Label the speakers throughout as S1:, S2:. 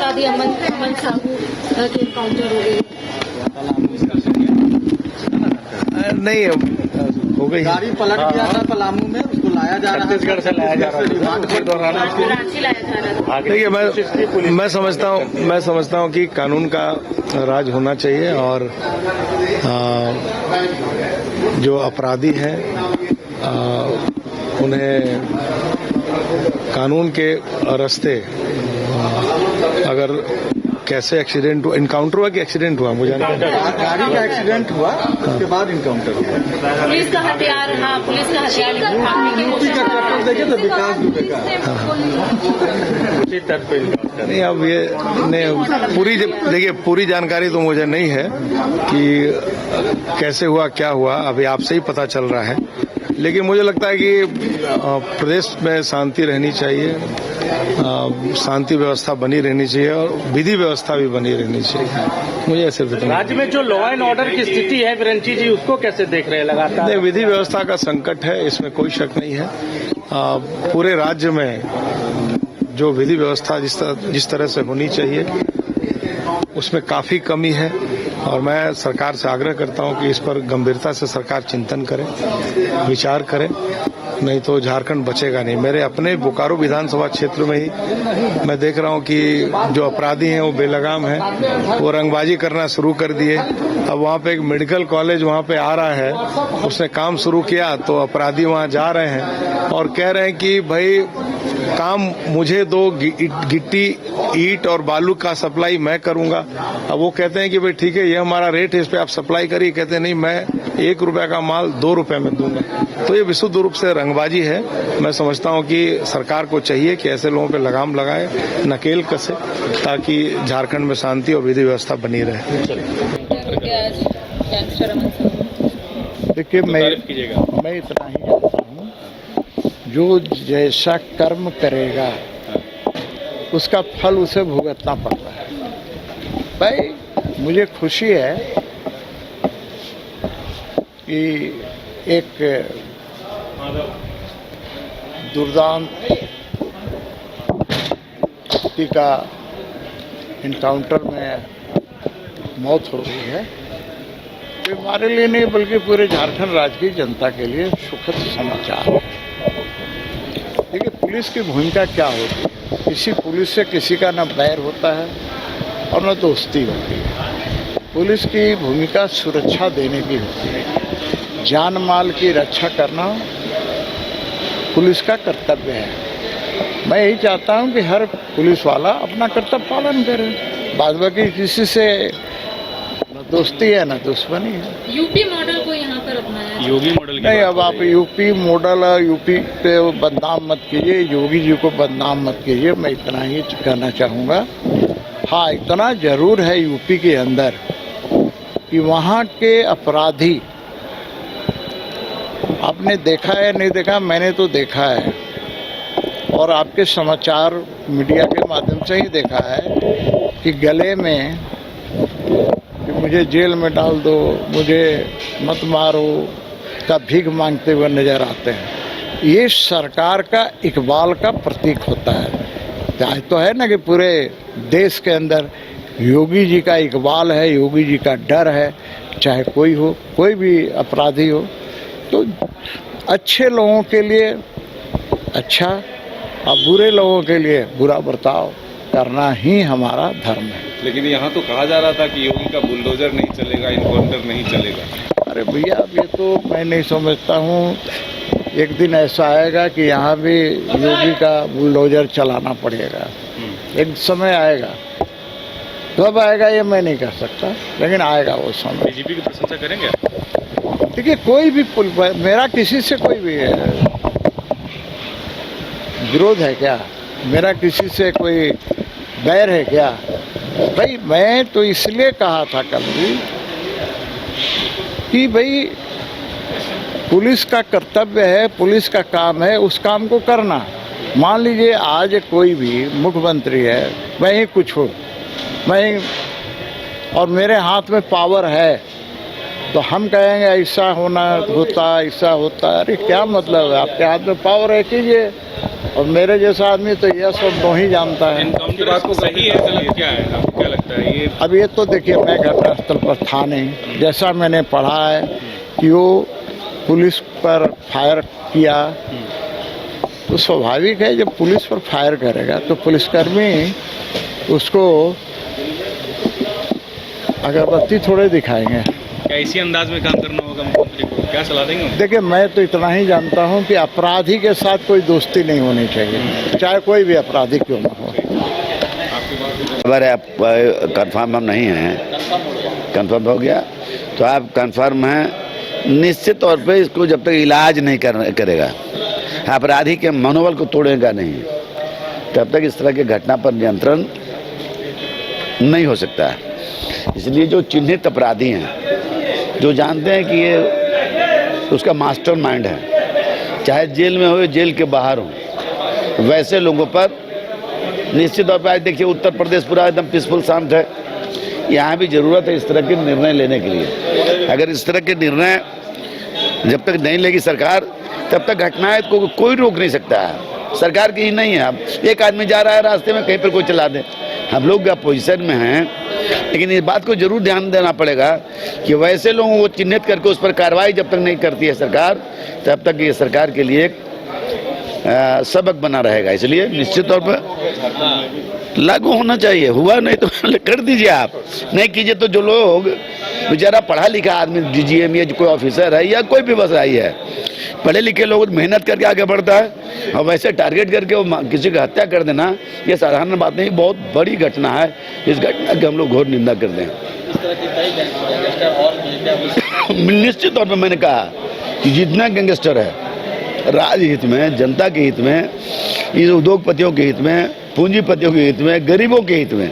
S1: अपराधी अमन साहू के एनकाउंटर हो गए।
S2: नहीं हो गई,
S3: गाड़ी पलट गया था पलामू में, उसको लाया जा रहा है,
S2: छत्तीसगढ़ से लाया जा रहा है।
S1: रांची लाया जा रहा था।
S2: देखिए, मैं समझता हूँ कि कानून का राज होना चाहिए और जो अपराधी हैं उन्हें कानून के रास्ते अगर कैसे एक्सीडेंट हुआ, इनकाउंटर हुआ कि एक्सीडेंट हुआ मुझे
S3: गाड़ी का एक्सीडेंट हुआ, उसके बाद इनकाउंटर हुआ।
S1: पुलिस का हथियार, हाँ पुलिस का हथियार लेकर भागने की
S3: यूपी का कटर देखे तो विकास दुबे का
S2: नहीं। अब ये नहीं, देखिए पूरी जानकारी तो मुझे नहीं है कि कैसे हुआ क्या हुआ, अभी आपसे ही पता चल रहा है। लेकिन मुझे लगता है कि प्रदेश में शांति रहनी चाहिए, शांति व्यवस्था बनी रहनी चाहिए और विधि व्यवस्था भी बनी रहनी चाहिए। मुझे ऐसे
S4: राज्य में जो लॉ एंड ऑर्डर की स्थिति है विरंची जी, उसको कैसे देख रहे हैं? लगातार
S2: नहीं, विधि व्यवस्था का संकट है, इसमें कोई शक नहीं है। पूरे राज्य में जो विधि व्यवस्था जिस तरह से होनी चाहिए उसमें काफी कमी है और मैं सरकार से आग्रह करता हूं कि इस पर गंभीरता से सरकार चिंतन करे, विचार करे, नहीं तो झारखंड बचेगा नहीं। मेरे अपने बोकारो विधानसभा क्षेत्र में ही मैं देख रहा हूं कि जो अपराधी हैं वो बेलगाम हैं, वो रंगबाजी करना शुरू कर दिए। अब वहां पे एक मेडिकल कॉलेज वहां पे आ रहा है, उसने काम शुरू किया तो अपराधी वहां जा रहे हैं और कह रहे हैं कि भाई काम मुझे दो, गिट्टी ईंट और बालू का सप्लाई मैं करूंगा। अब वो कहते हैं कि भाई ठीक है, ये हमारा रेट है, इस पे आप सप्लाई करिए। कहते हैं नहीं, मैं 1 रुपए का माल 2 रुपए में दूंगा। तो ये विशुद्ध रूप से रंगबाजी है। मैं समझता हूं कि सरकार को चाहिए कि ऐसे लोगों पे लगाम लगाए, नकेल कसे, ताकि झारखंड में शांति और विधि व्यवस्था बनी रहे।
S5: देखिए, मैं इतना ही जानता हूँ, जो जैसा कर्म करेगा उसका फल उसे भुगतना पड़ता है। भाई मुझे खुशी है कि एक दुर्दांत व्यक्ति का इनकाउंटर में मौत हो गई है। तो हमारे लिए नहीं बल्कि पूरे झारखंड राज्य की जनता के लिए सुखद समाचार है। देखिए, पुलिस की भूमिका क्या होती है? किसी पुलिस से किसी का न बैर होता है और न दोस्ती होती है। पुलिस की भूमिका सुरक्षा देने की होती है। जान माल की रक्षा करना पुलिस का कर्तव्य है। मैं यही चाहता हूं कि हर पुलिस वाला अपना कर्तव्य पालन करे। बाद बाकी किसी से न दोस्ती है न दुश्मनी है।
S1: यूपी मॉडल को यहाँ पर अपनाया,
S4: योगी मॉडल
S5: नहीं, अब आप यूपी मॉडल, यूपी पे बदनाम मत कीजिए, योगी जी को बदनाम मत कीजिए। मैं इतना ही कहना चाहूँगा। हाँ, इतना जरूर है यूपी के अंदर कि वहाँ के अपराधी, आपने देखा है नहीं देखा, मैंने तो देखा है और आपके समाचार मीडिया के माध्यम से ही देखा है कि गले में कि मुझे जेल में डाल दो, मुझे मत मारो का भीख मांगते हुए नजर आते हैं। ये सरकार का इकबाल का प्रतीक होता है। चाहे तो है ना कि पूरे देश के अंदर योगी जी का इकबाल है, योगी जी का डर है, चाहे कोई हो, कोई भी अपराधी हो। तो अच्छे लोगों के लिए अच्छा और बुरे लोगों के लिए बुरा बर्ताव करना ही हमारा धर्म है।
S6: लेकिन यहाँ तो कहा जा रहा था कि योगी का बुलडोजर नहीं चलेगा, इनकाउंटर नहीं चलेगा।
S5: अरे भैया, अब ये तो मैं नहीं समझता हूँ। एक दिन ऐसा आएगा कि यहाँ भी योगी का बुलडोजर चलाना पड़ेगा। एक समय आएगा, कब आएगा ये मैं नहीं कह सकता, लेकिन आएगा वो समय।
S6: बीजेपी की प्रशंसा करेंगे?
S5: देखिए, कोई भी मेरा किसी से कोई भी विरोध है क्या? मेरा किसी से कोई बैर है क्या? भाई मैं तो इसलिए कहा था कल भी कि भाई पुलिस का कर्तव्य है, पुलिस का काम है, उस काम को करना। मान लीजिए आज कोई भी मुख्यमंत्री है, मैं ही कुछ हूँ, मैं और मेरे हाथ में पावर है, तो हम कहेंगे ऐसा होना होता, ऐसा होता। अरे क्या मतलब है? आपके हाथ में पावर है, कीजिए। और मेरे जैसा आदमी तो यह सब दो ही जानता है।
S6: इनकाउंटर बात को सही है गलत क्या है, आपको क्या लगता है ये?
S5: अब ये तो देखिए, मैं घटनास्थल पर था नहीं। जैसा मैंने पढ़ा है कि वो पुलिस पर फायर किया, तो स्वाभाविक है जब पुलिस पर फायर करेगा तो पुलिसकर्मी उसको अगरबत्ती थोड़े दिखाएंगे।
S6: क्या इसी अंदाज में काम करना होगा मुख्यमंत्री को, क्या सलाह देंगे?
S5: देखिए, मैं तो इतना ही जानता हूं कि अपराधी के साथ कोई दोस्ती नहीं होनी चाहिए, चाहे कोई भी अपराधी क्यों ना हो।
S7: खबर है आप कंफर्म हम नहीं हैं, कंफर्म हो गया तो आप कंफर्म हैं। निश्चित तौर पे इसको जब तक इलाज नहीं करेगा, अपराधी के मनोबल को तोड़ेगा नहीं, तब तक इस तरह की घटना पर नियंत्रण नहीं हो सकता है। इसलिए जो चिन्हित अपराधी हैं, जो जानते हैं कि ये उसका मास्टरमाइंड है, चाहे जेल में हो जेल के बाहर हो, वैसे लोगों पर निश्चित तौर पर आज देखिए उत्तर प्रदेश पूरा एकदम पीसफुल शांत है। यहाँ भी ज़रूरत है इस तरह के निर्णय लेने के लिए। अगर इस तरह के निर्णय जब तक नहीं लेगी सरकार, तब तक घटनाएं को कोई रोक नहीं सकता है। सरकार की ही नहीं है। अब एक आदमी जा रहा है रास्ते में, कहीं पर कोई चला दे, हम लोग अपोजिशन में हैं, लेकिन इस बात को जरूर ध्यान देना पड़ेगा कि वैसे लोगों को चिन्हित करके उस पर कार्रवाई जब तक नहीं करती है सरकार, तब तक ये सरकार के लिए एक सबक बना रहेगा। इसलिए निश्चित तौर पर लागू होना चाहिए। हुआ नहीं तो कर दीजिए, आप नहीं कीजिए तो जो लोग बेचारा पढ़ा लिखा आदमी, DGM या कोई ऑफिसर है या कोई भी बस आई है, पढ़े लिखे लोग मेहनत करके आगे बढ़ता है, और वैसे टारगेट करके वो किसी की हत्या कर देना, ये साधारण बात नहीं, बहुत बड़ी घटना है। इस घटना की हम लोग घोर निंदा करते हैं। निश्चित तौर पर मैंने कहा कि जितना गैंगस्टर है राज्य हित में, जनता के हित में, इस उद्योगपतियों के हित में, पूंजीपतियों के हित में, गरीबों के हित में,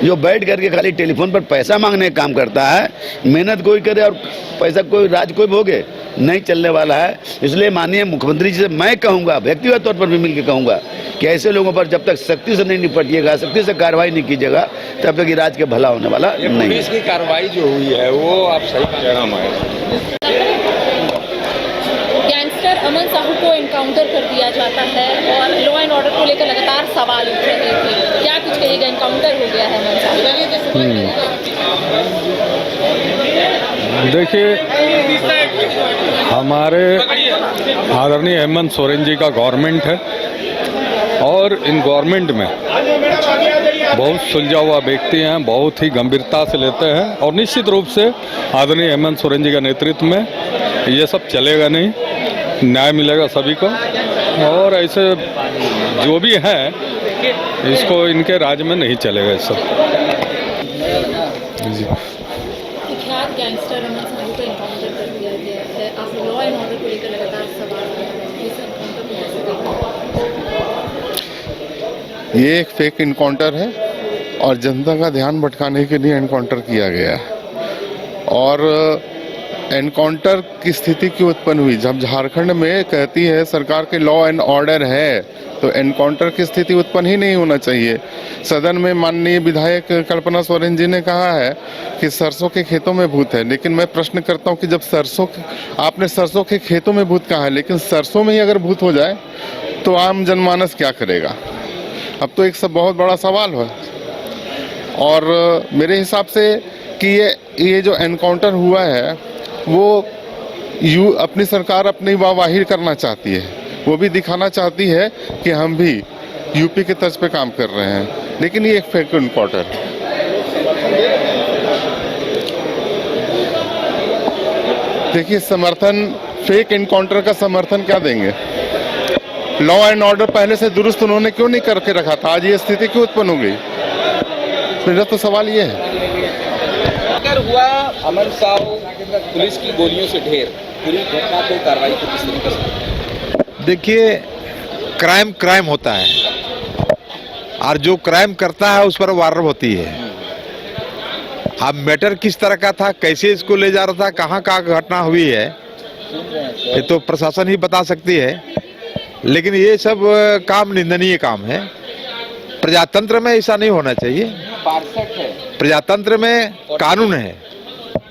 S7: जो बैठ करके खाली टेलीफोन पर पैसा मांगने का काम करता है, मेहनत कोई करे और पैसा कोई राज कोई भोगे, नहीं चलने वाला है। इसलिए माननीय मुख्यमंत्री जी से मैं कहूँगा, व्यक्तिगत तौर पर भी मिलकर कहूँगा कि ऐसे लोगों पर जब तक सख्ती से नहीं निपटिएगा, सख्ती से कार्रवाई नहीं कीजिएगा, तब तक राज्य के भला होने वाला नहीं।
S6: पुलिस की कार्रवाई जो हुई है वो आप सही कहना है।
S1: गैंगस्टर अमन साहू को एनकाउंटर कर दिया जाता है और लॉ एंड ऑर्डर को लेकर लगातार सवाल उठ रहे थे, क्या कुछ कहिएगा? एनकाउंटर हो गया है अमन साहू।
S8: देखिए, हमारे आदरणीय हेमंत सोरेन जी का गवर्नमेंट है और इन गवर्नमेंट में बहुत सुलझा हुआ व्यक्ति हैं, बहुत ही गंभीरता से लेते हैं, और निश्चित रूप से आदरणीय हेमंत सोरेन जी के नेतृत्व में ये सब चलेगा नहीं, न्याय मिलेगा सभी को। और ऐसे जो भी हैं, इसको इनके राज्य में नहीं चलेगा ये सब।
S1: कुख्यात गैंगस्टर अमन साहू को एनकाउंटर कर दिया गया है, आप लॉ एंड ऑर्डर को लेकर लगातार सवाल उठ रहे हैं, इस एनकाउंटर को कैसे देखते हैं?
S9: ये एक फेक इनकाउंटर है और जनता का ध्यान भटकाने के लिए इनकाउंटर किया गया है। और एनकाउंटर की स्थिति क्यों उत्पन्न हुई? जब झारखंड में कहती है सरकार के लॉ एंड ऑर्डर है, तो एनकाउंटर की स्थिति उत्पन्न ही नहीं होना चाहिए। सदन में माननीय विधायक कल्पना सोरेन जी ने कहा है कि सरसों के खेतों में भूत है, लेकिन मैं प्रश्न करता हूं कि जब आपने सरसों के खेतों में भूत कहा है, लेकिन सरसों में ही अगर भूत हो जाए तो आम जनमानस क्या करेगा? अब तो एक सब बहुत बड़ा सवाल है। और मेरे हिसाब से कि ये जो एनकाउंटर हुआ है वो अपनी सरकार अपनी वाहवाही करना चाहती है, वो भी दिखाना चाहती है कि हम भी यूपी के तर्ज पे काम कर रहे हैं, लेकिन ये एक फेक इनकाउंटर है। देखिए, समर्थन फेक इनकाउंटर का समर्थन क्या देंगे? लॉ एंड ऑर्डर पहले से दुरुस्त उन्होंने क्यों नहीं करके रखा था? आज ये स्थिति क्यों उत्पन्न हो गई? मेरा तो सवाल ये है।
S6: हुआ अमन साहू पुलिस की गोलियों से ढेर, पूरी घटना को कार्रवाई को किस तरीके से?
S10: देखिए, क्राइम होता है और जो क्राइम करता है उस पर वारंट होती है। अब मैटर किस तरह का था, कैसे इसको ले जा रहा था, कहाँ घटना हुई है, ये तो प्रशासन ही बता सकती है। लेकिन ये सब काम निंदनीय काम है। प्रजातंत्र में ऐसा नहीं होना चाहिए। प्रजातंत्र में कानून है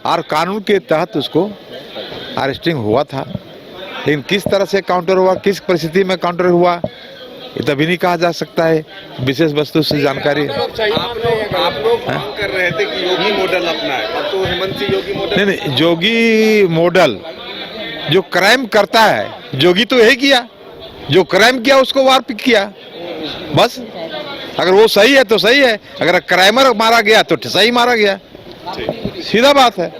S10: और कानून के तहत उसको अरेस्टिंग हुआ था, लेकिन किस तरह से काउंटर हुआ, किस परिस्थिति में काउंटर हुआ, ये तभी नहीं कहा जा सकता है विशेष वस्तु से जानकारी।
S6: आप लोग मांग कर रहे थे कि योगी मॉडल अपनाए, अब तो हेमंत सिंह योगी मॉडल
S10: नहीं, योगी मॉडल जो क्राइम करता है, योगी तो यही किया, जो क्राइम किया उसको वार पिक किया, बस। अगर वो सही है तो सही है, अगर क्राइमर मारा गया तो सही मारा गया, सीधा बात है।